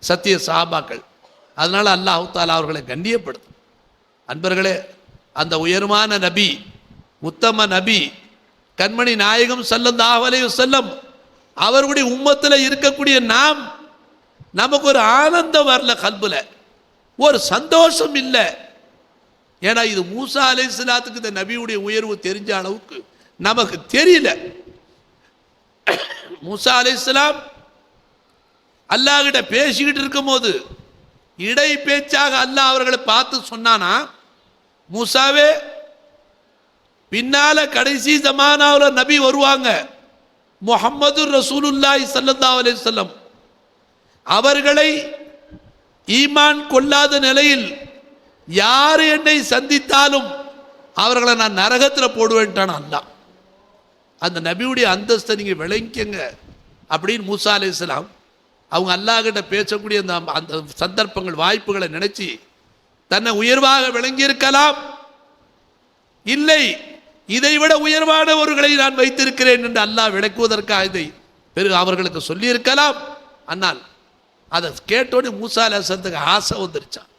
சத்திய சஹாபாக்கள். அதனால அல்லாஹ் தஆலா அவர்களை கண்ணியப்படுத்தும். அன்பர்களே, அந்த உயர்வான நபி, உத்தம நபி, கண்மணி நாயகம் ஸல்லல்லாஹு அலைஹி வஸல்லம் அவர்களுடைய உம்மத்தில் இருக்கக்கூடிய நாம், நமக்கு ஒரு ஆனந்தம் வரல, கல்புல ஒரு சந்தோஷம் இல்லை. ஏன்னா இது மூசா அலைஹிஸ்ஸலாத்துக்கு இந்த நபியுடைய உயர்வு தெரிஞ்ச அளவுக்கு நமக்கு தெரியல. மூசா அலைஹிஸ்ஸலாம் அல்லாஹ் கிட்ட பேசிக்கிட்டு இருக்கும் போது இடை பேச்சாக அல்லாஹ் அவர்களை பார்த்து சொன்னானா, மூசாவே பின்னால கடைசி ஜமானாவில் நபி வருவாங்க, முஹம்மது ரசூலுல்லாஹி ஸல்லல்லாஹு அலைஹி வஸல்லம். அவர்களை ஈமான் கொள்ளாத நிலையில் யார் என்னை சந்தித்தாலும் அவர்களை நான் நரகத்தில் போடுவேன்ட்டான் அல்லாஹ். அந்த நபியுடைய அந்தஸ்தை நீங்க விளங்கிக்கங்க அப்படின்னு மூசா அலைஹிஸ்ஸலாம் அவங்க அல்லாஹ் கிட்ட பேசக்கூடிய அந்த சந்தர்ப்பங்கள், வாய்ப்புகளை நினைச்சு தன்னை உயர்வாக விளங்கி இருக்கலாம். இல்லை, இதைவிட உயர்வானவர்களை நான் வைத்திருக்கிறேன் என்று அல்லாஹ் விளக்குவதற்காக இதை பிறகு அவர்களுக்கு சொல்லி இருக்கலாம். ஆனால் அதை கேட்டோடனே மூசா அலைஹிஸ்ஸலாத்துக்கு ஆசை வந்துருச்சான்.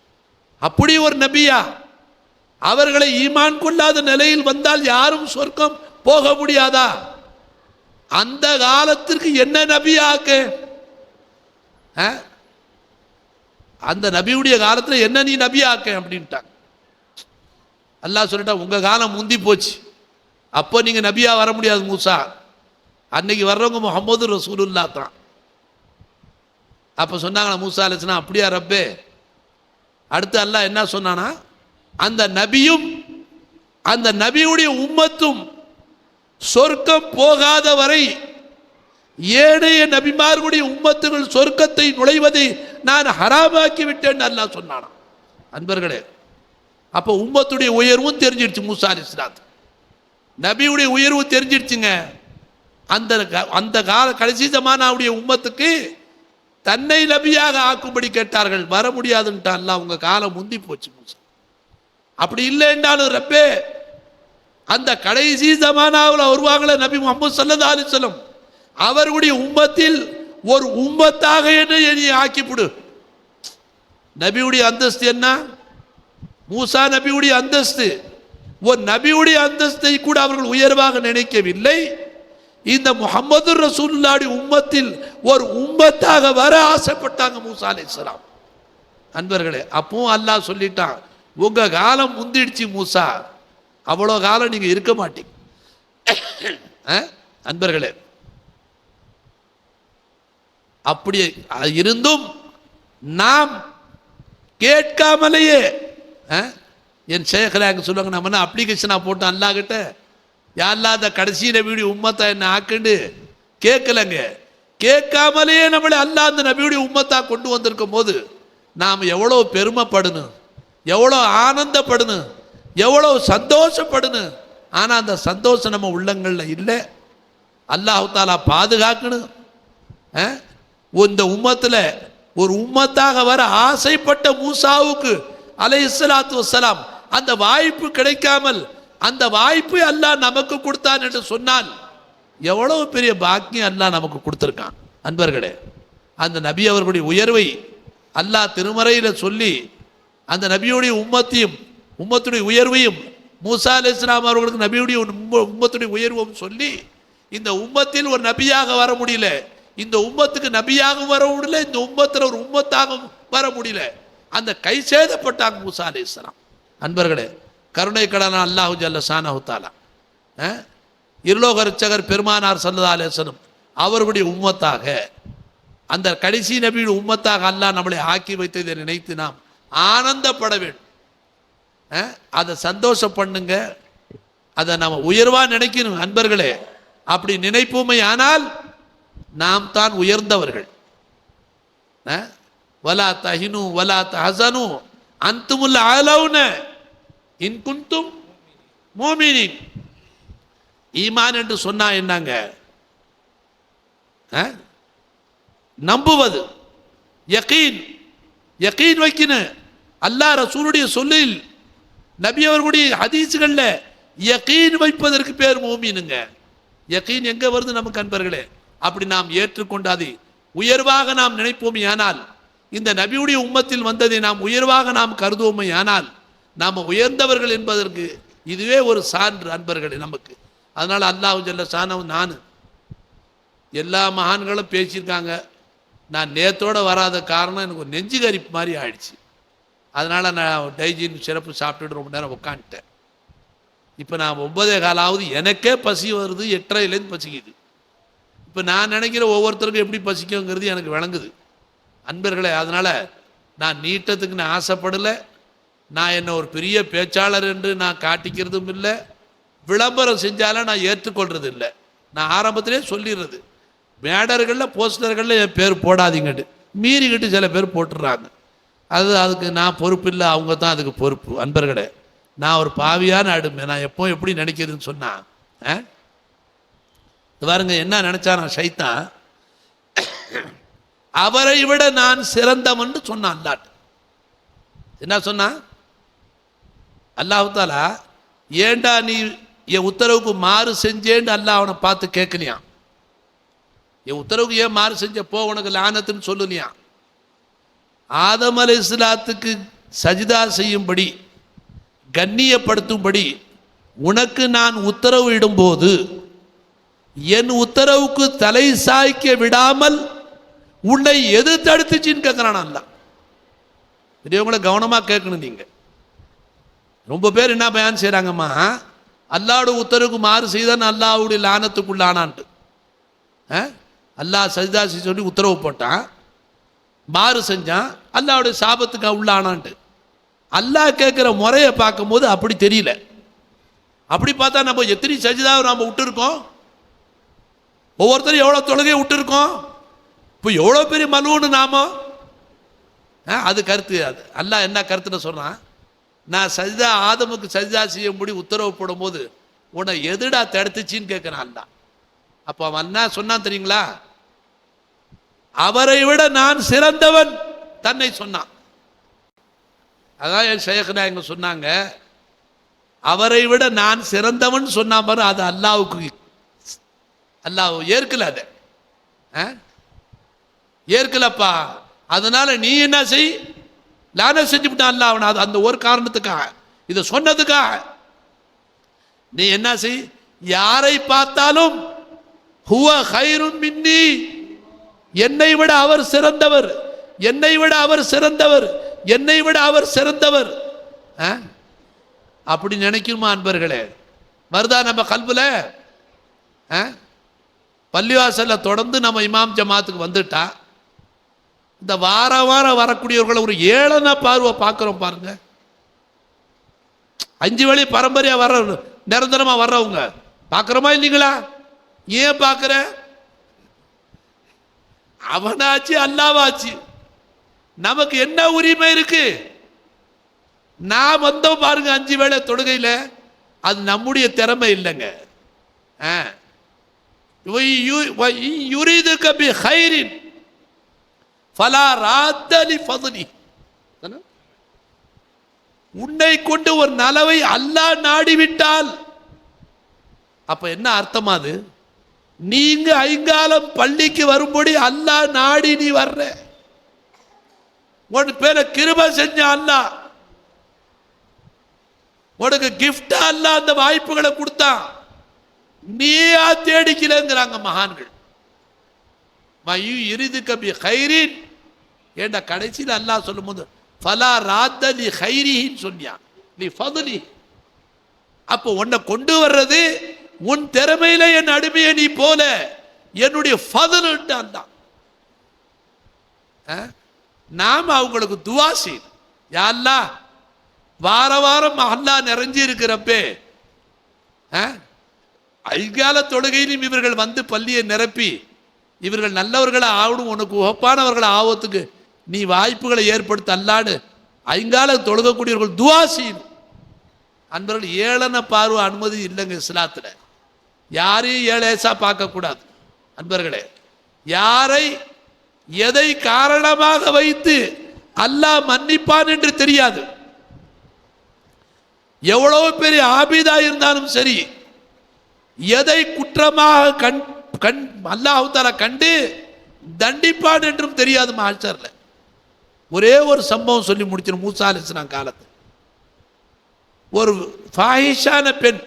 அப்படி ஒரு நபியா? அவர்களை ஈமான் கொள்ளாத நிலையில் வந்தால் யாரும் சொர்க்கம் போக முடியாதா? அந்த காலத்திற்கு என்ன நபியாக்கு? அந்த நபியுடைய காலத்தில் என்ன நீ நபி ஆக்க அப்படின்ட்டாங்க. அல்லாஹ் சொல்லிட்டா உங்கள் காலம் முந்தி போச்சு, அப்போ நீங்கள் நபியாக வர முடியாது மூசா, அன்னைக்கு வர்றவங்க முஹம்மது ரசூலுல்லாஹ் தான். அப்போ சொன்னாங்களா மூசா அலைஹிஸ்ஸலாம், அப்படியா ரப்பே? அடுத்து அல்லாஹ் என்ன சொன்னானா, அந்த நபியும் அந்த நபியுடைய உம்மத்தும் சொர்க்கம் போகாத வரை ஏனைய நபிமார்களுடைய உம்மத்துகள் சொர்க்கத்தை நுழைவதை நான் ஹராமாக்கி விட்டேன் அல்லாஹ் சொன்னானா. அன்பர்களே, அப்போ உம்மத்துடைய உயர்வும் தெரிஞ்சிடுச்சு மூசா அலைஹிஸ்ஸலாம், நபியுடைய உயர்வு தெரிஞ்சிடுச்சுங்க. அந்த கால கடைசி ஜமானாவுடைய உம்மத்துக்கு தன்னை நபியாக ஆக்கும்படி கேட்டார்கள், வர முடியாதுன்ட்டான் அல்லாஹ், உங்க காலம் முந்தி போச்சு மூசா. அப்படி இல்லை என்றாலும் ரப்பே, அந்த கடைசி ஜமானாவில் வருவாங்களே நபி முஹம்மது ஸல்லல்லாஹு அலைஹி வஸல்லம், அவர்களுடைய உம்மத்தில் ஒரு உம்மத்தாக என்னை ஆக்கிவிடு. நபியுடைய அந்தஸ்து என்ன? மூசா நபியுடைய அந்தஸ்து. ஒரு நபியுடைய அந்தஸ்தை கூட அவர்கள் உயர்வாக நினைக்கவில்லை. இந்த முஹம்மது ரசூலுல்லாஹி உம்மத்தில் ஒரு உம்மத்தாக வர ஆசைப்பட்டாங்க மூசா அலைஹிஸ்ஸலாம். அன்பர்களே, அப்பவும் அல்லாஹ் சொல்லிட்டான், உங்க காலம் முந்திடுச்சு மூசா, அவ்வளோ காலம் நீங்க இருக்க மாட்டீங்க. அன்பர்களே, அப்படி இருந்தும் நாம் கேட்காமலேயே, என் ஷேഖ்ல அங்கே சொல்லுவாங்க, நம்ம என்ன அப்ளிகேஷனாக போட்டோம் அல்லாஹ் கிட்ட, யாரெல்லாம் அந்த கடைசி நபியுடைய உம்மத்தை என்ன ஆக்குண்டு கேட்கலங்க. கேட்காமலேயே நம்மளை அல்லாஹ் அந்த நபியுடைய உம்மத்தா கொண்டு வந்திருக்கும் போது நாம் எவ்வளோ பெருமைப்படணும், எவ்வளோ ஆனந்தப்படணும், எவ்வளோ சந்தோஷப்படணும். ஆனால் அந்த சந்தோஷம் நம்ம உள்ளங்களில் இல்லை. அல்லாஹ் தஆலா பாதுகாக்கணும். இந்த உம்மத்தில் ஒரு உம்மத்தாக வர ஆசைப்பட்ட மூசாவுக்கு அலைஹிஸ்ஸலாத்து வஸ்ஸலாம் அந்த வாய்ப்பு கிடைக்காமல் அந்த வாய்ப்பை அல்லாஹ் நமக்கு கொடுத்தான் என்று சொன்னால் எவ்வளவு பெரிய பாக்கியம் அல்லாஹ் நமக்கு கொடுத்துருக்கான். அன்பர்களே, அந்த நபி அவர்களுடைய உயர்வை அல்லாஹ் திருமறையில் சொல்லி அந்த நபியுடைய உம்மத்துடைய உயர்வையும் மூசா அலைஹிஸ்ஸலாம் அவர்களுக்கு நபியுடைய உம்மத்துடைய உயர்வும் சொல்லி, இந்த உம்மத்தில் ஒரு நபியாக வர முடியல, இந்த உம்மத்துக்கு நபியாக வர முடியல, இந்த உம்மத்தில் ஒரு உம்மத்தாக வர முடியல, அந்த கை சேதப்பட்டாங்க மூசா அலைஹிஸ்ஸலாம். அன்பர்களே, கருணை கடன அல்லாஹு ஜல்ல ஷானஹு தஆலா இருலோக ரட்சகர் பெருமானார் ஸல்லல்லாஹு அலைஹி வஸல்லம் அவர்களுடைய உம்மத்தாக, அந்த கடைசி நபியுடைய உம்மத்தாக அல்லாஹ் நம்மளை ஆக்கி வைத்ததை நினைத்து நாம் ஆனந்தப்பட வேண்டும். அதை சந்தோஷம் பண்ணுங்க, அதை நம்ம உயர்வாக நினைக்கணும். அன்பர்களே, அப்படி நினைப்போமே ஆனால் நாம் தான் உயர்ந்தவர்கள். வலா தஹினு வலா தஹஸனு அன்துமுல் அலௌன இன் குன்தும் முஃமினீன். ஈமான் என்று சொன்னா என்னங்க? நம்புவது, யகீன் வைக்கணும். அல்லாஹ் ரசூலுடைய சொல்லில், நபி அவர்களுடைய ஹதீஸ்களில் யகீன் வைப்பதற்கு பேர் மூமினுங்க. யகீன் எங்க வருது நமக்கு அன்பர்களே? அப்படி நாம் ஏற்றுக்கொண்டு அதை உயர்வாக நாம் நினைப்போமே ஆனால், இந்த நபியுடைய உம்மத்தில் வந்ததை நாம் உயர்வாக நாம் கருதுவோமே ஆனால், நாம் உயர்ந்தவர்கள் என்பதற்கு இதுவே ஒரு சான்று அன்பர்களே நமக்கு. அதனால் அல்லாஹ் ஜல்ல ஷானஹு, நான் எல்லா மகான்களும் பேசியிருக்காங்க, நான் நேத்தோடு வராத காரணம் எனக்கு ஒரு நெஞ்சு கரிப்பு மாதிரி ஆயிடுச்சு. அதனால் நான் டைஜின் சிறப்பு சாப்பிட்டுட்டு ரொம்ப நேரம் உட்காந்துட்டேன். இப்போ நான் 9:15 எனக்கே பசி வருது, 8:30 பசிக்குது. இப்போ நான் நினைக்கிற ஒவ்வொருத்தருக்கும் எப்படி பசிக்குங்கிறது எனக்கு விளங்குது அன்பர்களே. அதனால் நான் நீட்டத்துக்கு நான் ஆசைப்படலை, நான் என்ன ஒரு பெரிய பேச்சாளர் என்று நான் காட்டிக்கிறதும் இல்லை, விளம்பரம் செஞ்சாலும் நான் ஏற்றுக்கொள்வது இல்லை. நான் ஆரம்பத்திலே சொல்லிடுறது, மேடர்களில் போஸ்டர்களில் என் பேர் போடாதீங்கட்டு, மீறிக்கிட்டு சில பேர் போட்டுடுறாங்க. அதுக்கு நான் பொறுப்பு இல்லை, அவங்க தான் அதுக்கு பொறுப்பு. அன்பர்களே, நான் ஒரு பாவியான அடுமை. நான் எப்போ எப்படி நினைக்கிறதுன்னு சொன்னால், பாருங்க என்ன நினச்சா, நான் ஷைத்தான் அவரை விட நான் சிறந்தவன் சொன்னான். அல்லாஹ் என்ன சொன்னான்? அல்லாஹ் தஆலா, ஏண்டா நீ என் உத்தரவுக்கு மாறு செஞ்சேன்னு அல்லாஹ் அவனை பார்த்து கேட்கலையான். என் உத்தரவுக்கு ஏன் மாறு செஞ்ச, போ உனக்கு லானத்துன்னு சொல்லலையான். ஆதம் அலைஹிஸ்ஸலாத்துக்கு சஜிதா செய்யும்படி, கண்ணியப்படுத்தும்படி உனக்கு நான் உத்தரவு இடும்போது என் உத்தரவுக்கு தலை சாய்க்க விடாமல் உன்னை எது தடுத்துச்சின்னு கேட்கிறான் அல்லாஹ். பெரியவங்கள கவனமாக கேட்கணும். நீங்கள் ரொம்ப பேர் என்ன பயான் செய்கிறாங்கம்மா, அல்லாவோட உத்தரவுக்கு மாறு செய்தான் அல்லாவுடைய லானத்துக்குள்ளானான்ட்டு. அல்லாஹ் சஜிதா சொல்லி உத்தரவு போட்டான், மாறு செஞ்சான், அல்லாவுடைய சாபத்துக்கு உள்ளானான்ட்டு. அல்லாஹ் கேட்குற முறையை பார்க்கும்போது அப்படி தெரியல. அப்படி பார்த்தா நம்ம எத்தனை சஜிதாவை நாம் விட்டுருக்கோம், ஒவ்வொருத்தரும் எவ்வளோ தொழுகையை விட்டுருக்கோம், இப்போ எவ்வளோ பெரிய மலுன்னு நாம. அது கருத்து. அது அல்லாஹ் என்ன கருத்துன்னு சொன்னான், நான் சஜிதா ஆதமுக்கு சஜிதா செய்யும்படி உத்தரவு போடும்போது உன்னை எதுடா தடுத்துச்சின்னு கேட்குறான் அல்லாஹ். அப்போ அவன் என்ன சொன்னான் தெரியுங்களா, அவரை விட நான் சிறந்தவன் தன்னை சொன்னான். அதான் என் ஷேக்னா எங்க சொன்னாங்க, அவரை விட நான் சிறந்தவன் சொன்னா பாரு, அது அல்லாவுக்கு அல்லாஹ் ஏற்கல, அதை ஏற்கலப்பா. அதனால நீ என்ன செய், லான செஞ்சுவிட்டான் அல்லாஹ் அவன். அந்த ஒரு காரணத்துக்காக, இதை சொன்னதுக்காக நீ என்ன செய், யாரை பார்த்தாலும் ஹுவ கைருன் மின்னி, என்னை விட அவர் சிறந்தவர், என்னை விட அவர் சிறந்தவர், என்னை விட அவர் சிறந்தவர். அப்படி நினைக்குமா அன்பர்களே? வருதா நம்ம கல்புல? பள்ளிவாசல்ல தொடர்ந்து நம்ம இமாம் ஜமாத்துக்கு வந்துட்டா, இந்த வார வாரம் வரக்கூடியவர்களை ஒரு ஏளன பார்வை பார்க்குறோம் பாருங்க. 5 வேளை பரம்பரையா வர்ற நிரந்தரமா வர்றவங்க பார்க்குறோமா இல்லைங்களா? ஏன் பார்க்குற? அவனாச்சு அல்லாவாச்சு, நமக்கு என்ன உரிமை இருக்கு? நான் வந்தோம் பாருங்க 5 வேளை தொழுகையில், அது நம்முடைய திறமை இல்லைங்க. உன்னை கொண்டு ஒரு நலவை அல்லாஹ் நாடிவிட்டால் அப்ப என்ன அர்த்தமா? அது நீங்க ஐங்காலம் பள்ளிக்கு வரும்படி அல்லாஹ் நாடி நீ வர்ற, உன் பேர கிருபை செஞ்ச அல்லாஹ், உனக்கு கிஃப்ட் அல்லாஹ் அந்த வாய்ப்புகளை கொடுத்தான், நீயா தேடிக்கலங்கிறாங்க மகான்கள். ஏண்டா கடைசியில் அல்லாஹ் சொல்லும் போது ஃபலா ராத்த லி கைரிஹின்னு சொன்னியா, நீ ஃபதுலி. அப்போ உன்னை கொண்டு வர்றது உன் திறமையில என் அடிமையை நீ போல என்னுடைய ஃபதுல்ட்டான் தான். நாம் அவங்களுக்கு துவா செய்யணும், யா அல்லாஹ் வார வாரம் அல்லாஹ் நிறைஞ்சி இருக்கிறப்பே ஐகால தொழுகையிலும் இவர்கள் வந்து பள்ளியை நிரப்பி இவர்கள் நல்லவர்களை ஆகணும், உனக்கு உகப்பானவர்களை ஆவத்துக்கு நீ வாய்ப்புகளை ஏற்படுத்த அல்லாடு ஐங்கால தொழுகக்கூடியவர்கள் துவா செய்யணும். அன்பர்கள் ஏளன பார்வை அனுமதி இல்லைங்க இஸ்லாத்துல. யாரையும் ஏழேசா பார்க்கக்கூடாது அன்பர்களே. யாரை எதை காரணமாக வைத்து அல்லாஹ் மன்னிப்பான் என்று தெரியாது. எவ்வளவு பெரிய ஆபிதா இருந்தாலும் சரி, எதை குற்றமாக அல்லாஹ் தஆலா கண்டு தண்டிப்பான் என்றும் தெரியாது. மாஸ்டர்ல ஒரே ஒரு சம்பவம் சொல்லி முடிச்சிடும். மூசா அலைஹிஸ்ஸலாம் காலத்து ஒரு ஃபாஹிஷான பெண்,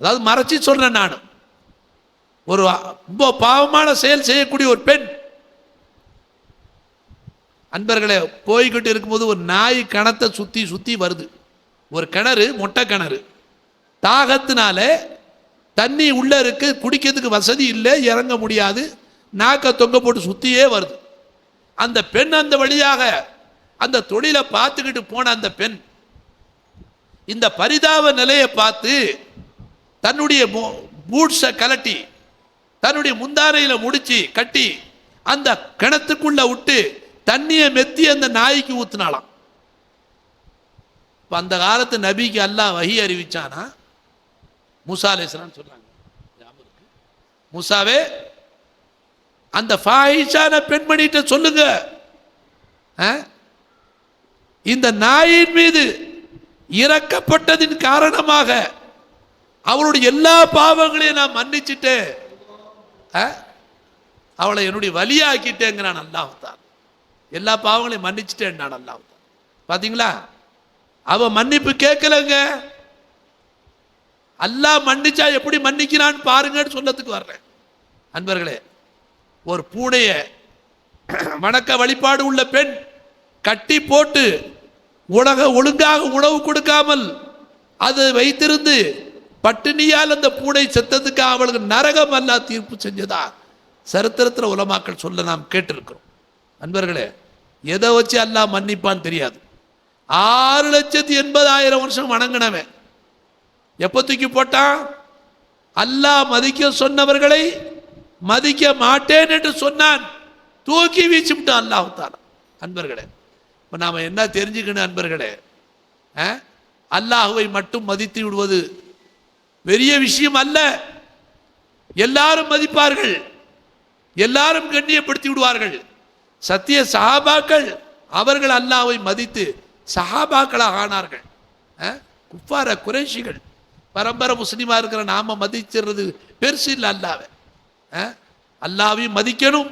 அதாவது மறைச்சி சொல்றேன் நான், ஒரு ரொம்ப பாவமான செயல் செய்யக்கூடிய ஒரு பெண். அன்பர்களே, போய்கிட்டு இருக்கும்போது ஒரு நாய் கணத்தை சுத்தி சுத்தி வருது. ஒரு கிணறு, மொட்டை கிணறு, தாகத்தினால தண்ணி உள்ள இருக்கு, குடிக்கிறதுக்கு வசதி இல்லை, இறங்க முடியாது, நாக்க தொங்க போட்டு சுத்தியே வருது. அந்த பெண் அந்த வழியாக அந்த தொழிலை பார்த்துக்கிட்டு போன அந்த பெண் இந்த பரிதாப நிலையை பார்த்து தன்னுடைய பூட்ஸை கலட்டி தன்னுடைய முந்தானையில முடிச்சு கட்டி அந்த கிணத்துக்குள்ள விட்டு தண்ணியை மெத்தி அந்த நாய்க்கு ஊத்துனாலாம். அந்த காலத்து நபிக்கு அல்லாஹ் வஹி அறிவிச்சானா, மூசா அலைஹிஸ்ஸலாம் சொல்றாங்க, மூசாவே அந்த ஃபாஹிஷான பெண்மணிட்ட சொல்லுங்க, இந்த நாயின் மீது இறக்கப்பட்டதின் காரணமாக அவளுடைய எல்லா பாவங்களையும் நான் மன்னிச்சுட்டேன், அவளை என்னுடைய வலியாக்கிட்டேங்கிறான் அல்லாஹ் தான். எல்லா பாவங்களையும் மன்னிச்சுட்டேன் நான் அல்லாஹ் தான். பாத்தீங்களா, அவ மன்னிப்பு கேட்கலங்க. அல்லாஹ் மன்னிச்சா எப்படி மன்னிக்கிறான்னு பாருங்கன்னு சொல்லத்துக்கு வர்றேன். அன்பர்களே, ஒரு பூனைய வணக்க வழிபாடு உள்ள பெண் கட்டி போட்டு ஒழுங்காக உணவு கொடுக்காமல் அது வைத்திருந்து பட்டினியால் அந்த பூனை செத்ததுக்காக அவளுக்கு நரகம் அல்ல தீர்ப்பு செஞ்சதா சரித்திரத்தில் உலமாக்கள் சொல்ல நாம் கேட்டிருக்கிறோம். நண்பர்களே, எதை வச்சு அல்லாஹ் மன்னிப்பான்னு தெரியாது. 6,80,000 வருஷம் வணங்கினவன் எப்போ தூக்கி போட்டான்? அல்லாஹ் மதிக்க சொன்னவர்களை மதிக்க மாட்டேன் என்று சொன்னான், தூக்கி வீச்சுட்டான் அல்லாஹ் தாலா. அன்பர்களே, இப்போ நாம் என்ன தெரிஞ்சுக்கணும் அன்பர்களே, அல்லாஹுவை மட்டும் மதித்து விடுவது பெரிய விஷயம் அல்ல. எல்லாரும் மதிப்பார்கள், எல்லாரும் கண்ணியப்படுத்தி விடுவார்கள். சத்திய சஹாபாக்கள் அவர்கள் அல்லாஹ்வை மதித்து சஹாபாக்களாக ஆனார்கள். குஃபார குறைஷிகள் பரம்பரை முஸ்லீமாக இருக்கிற நாம மதிச்சிடுறது பெருசு இல்லை. அல்லாவை அல்லாவையும் மதிக்கணும்,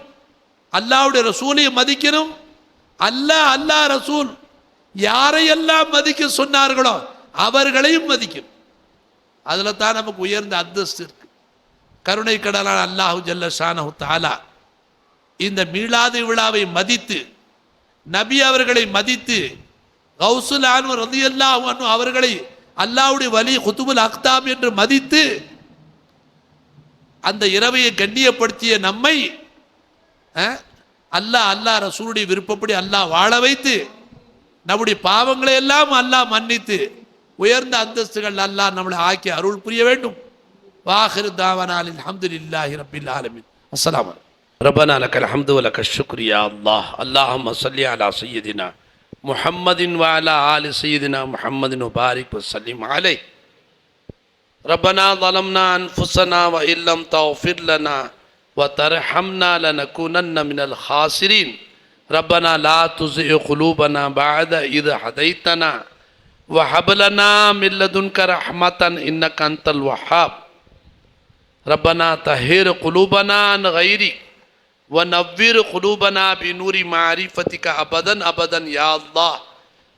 அல்லாவுடைய ரசூலையும் மதிக்கணும். அல்லாஹ் ரசூல் யாரையெல்லாம் மதிக்க சொன்னார்களோ அவர்களையும் மதிக்கணும். அதில் தான் நமக்கு உயர்ந்த அந்தஸ்து இருக்கு. கருணை கடலான அல்லாஹு ஜல்ல ஷானஹு தஆலா இந்த மீளாது விழாவை மதித்து, நபி அவர்களை மதித்து, கௌசுல் ஆன்வர் ரலியல்லாஹு அன்ஹு அவர்களை அல்லாஹ்வுடைய வலி குதுபுல் அக்தாப் என்று மதித்து அந்த இரவையை கண்ணியப்படுத்திய நம்மை அல்லாஹ் ரசூலுடைய விருப்பப்படி அல்லாஹ் வாழ வைத்து நம்முடைய பாவங்களை எல்லாம் அல்லாஹ் மன்னித்து உயர்ந்த அந்தஸ்துகள் அல்லாஹ் நம்மளை ஆக்கி அருள் புரிய வேண்டும். வாஹிரு தாவானா அல்ஹம்துலில்லாஹி ரப்பில் ஆலமீன். அஸ்ஸலாமு அலைக்கும். ரப்பனா லக்கல் ஹம்து வ லக்கல் ஷுக்ரு யா அல்லாஹ். அல்லாஹும்ம ஸல்லி அலா சய்யிதினா முஹம்மதின் வ அலா ஆலி சய்யிதினா முஹம்மதின் வ பாரிக் வ ஸல்லிம் அலைஹி. ரப்பனா ظلمنا انفسنا وان لم تغفر لنا وترحمنا لنكونن من الخاسرين. ربنا لا تزغ قلوبنا بعد إذ هديتنا وهب لنا من لدنك رحمة إنك أنت الوهاب. ربنا طهر قلوبنا عن غيرك ونور قلوبنا بنور معرفتك أبدا أبدا يا الله.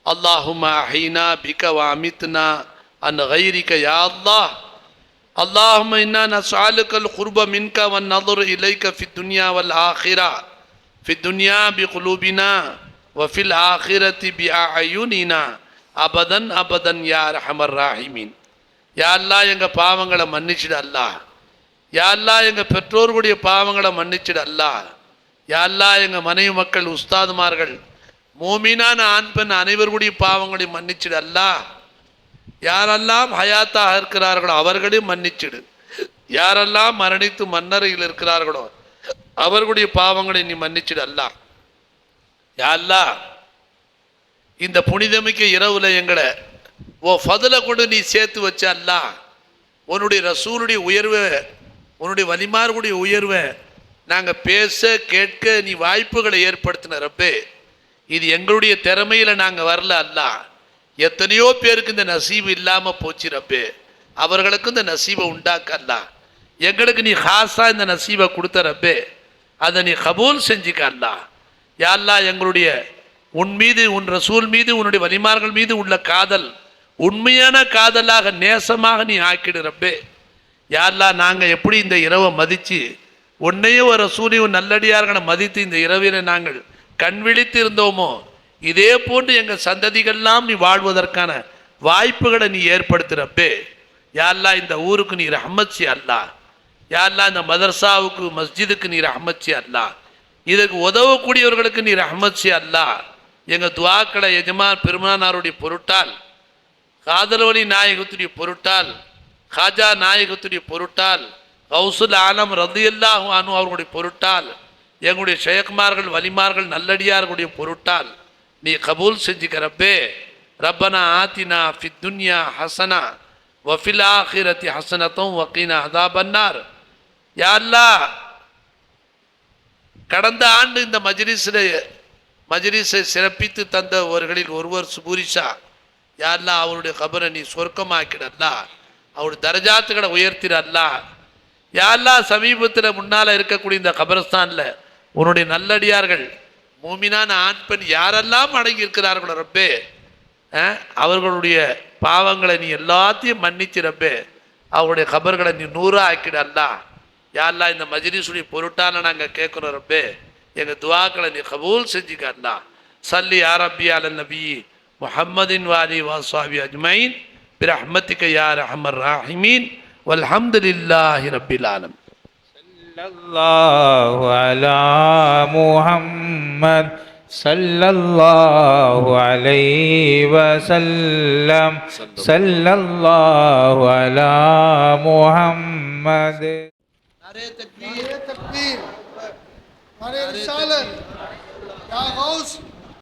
اللهم أحينا بك وأمتنا عن غيرك يا الله. اللهم إنا نسألك القرب منك والنظر إليك في الدنيا والآخرة، في الدنيا بقلوبنا وفي الآخرة بأعيننا أبدا أبدا يا أرحم الراحمين. யா அல்லாஹ் எங்கள் பாவங்களை மன்னிச்சிடு அல்லாஹ். யா அல்லாஹ் எங்கள் பெற்றோர்களுடைய பாவங்களை மன்னிச்சிடு அல்லாஹ். யா அல்லாஹ் எங்கள் மனைவி மக்கள் உஸ்தாதுமார்கள் மோமினான ஆண் பெண் அனைவருடைய பாவங்களை மன்னிச்சிடு அல்லாஹ். யாரெல்லாம் ஹயாத்தாக இருக்கிறார்களோ அவர்களையும் மன்னிச்சிடு. யாரெல்லாம் மரணித்து மன்னரையில் இருக்கிறார்களோ அவர்களுடைய பாவங்களை நீ மன்னிச்சிடு அல்லாஹ். யா அல்லாஹ் இந்த புனிதமிக்க இரவுல எங்களை ஃபதுலை கொண்டு நீ சேர்த்து வச்ச அல்லாஹ். உன்னுடைய ரசூலுடைய உயர்வை, உன்னுடைய வலிமார்களுடைய உயர்வை நாங்கள் பேச கேட்க நீ வாய்ப்புகளை ஏற்படுத்தின ரப்பே. இது எங்களுடைய திறமையில் நாங்கள் வரல அல்லாஹ். எத்தனையோ பேருக்கு இந்த நசீபு இல்லாமல் போச்சு ரப்பே. அவர்களுக்கு இந்த நசீபை உண்டாக்க அல்லாஹ். எங்களுக்கு நீ ஹாஸா இந்த நசீபை கொடுத்த ரப்பே. அதை நீ கபூல் செஞ்சுக்க அல்லாஹ். யா அல்லாஹ் எங்களுடைய உன் மீது, உன் ரசூல் மீது, உன்னுடைய வலிமார்கள் மீது உள்ள காதல் உண்மையான காதலாக நேசமாக நீ ஆக்கிடு ரப்பே. யா அல்லாஹ் நாங்கள் எப்படி இந்த இரவை மதித்து உன்னையும் ஒரு ரசூலையும் நல்லடியார்களை மதித்து இந்த இரவினை நாங்கள் கண் விழித்து இருந்தோமோ இதே போன்று எங்கள் சந்ததிகள்லாம் நீ வாழ்வதற்கான வாய்ப்புகளை நீ ஏற்படுத்துகிறப்பே. யா அல்லாஹ் இந்த ஊருக்கு நீ ரஹ்மத் செய் அல்லாஹ். யா அல்லாஹ் இந்த மதர்சாவுக்கு மஸ்ஜிதுக்கு நீ ரஹ்மத் செய் அல்லாஹ். இதுக்கு உதவக்கூடியவர்களுக்கு நீ ரஹ்மத் செய் அல்லாஹ். எங்கள் துவாக்களை எஜமான் பெருமானாருடைய பொருட்டால், காதல்வழி நாயகத்துடைய பொருட்டால், ஹாஜா நாயகத்துடைய பொருட்டால், கௌசுல் ஆலம் ரலியல்லாஹு அன்ஹு அவர்களுடைய பொருட்டால், எங்களுடைய ஷேக்மார்கள் வலிமார்கள் நல்லடியார்களுடைய பொருட்டால் நீ கபூல் செஞ்சுக்கிறப்பே. ரப்பனா ஆத்தினா ஃபித் துன்யா ஹசனா வஃபில் ஆখিরাতি ஹசனத்தும் வகீனா அஸாபன்னார். யா அல்லாஹ் கடந்த ஆண்டு இந்த மஜ்லிஸை சிறப்பித்து தந்தவர்களில் ஒருவர் சுபூரிஷா. யா அல்லாஹ் அவருடைய கபரை நீ சொர்க்கமாக்கிடல்லா, அவருடைய தரஜாத்துக்களை உயர்த்திடல்லா. யா அல்லாஹ் சமீபத்தில் முன்னால் இருக்கக்கூடிய இந்த கபரஸ்தானில் உன்னுடைய நல்லடியார்கள் மூமினான ஆண் பெண் யாரெல்லாம் அடங்கி இருக்கிறார்களோ ரப்பே, அவர்களுடைய பாவங்களை நீ எல்லாத்தையும் மன்னிச்சு ரப்பே. அவருடைய கபர்களை நீ 100 ஆக்கிடல்லா. யா அல்லாஹ் இந்த மஜ்லிஸுடைய பொருட்டான நாங்கள் கேட்குறோம் ரப்பே. எங்கள் துவாக்களை நீ கபூல் செஞ்சுக்கல்லா. சல்லி யா ரப்பி அல நபி முஹம்மதின் வாலி வஸ்ஸாபி அஜ்மைன் பிரஹ்மதிக யா அர்ஹமர் ராஹிமீன் வல்ஹம்துலில்லாஹி ரப்பில் ஆலமீன். الله على محمد صلى الله عليه وسلم صلى الله على محمد. नारे तकबीर, नारे रिसालत, या गौस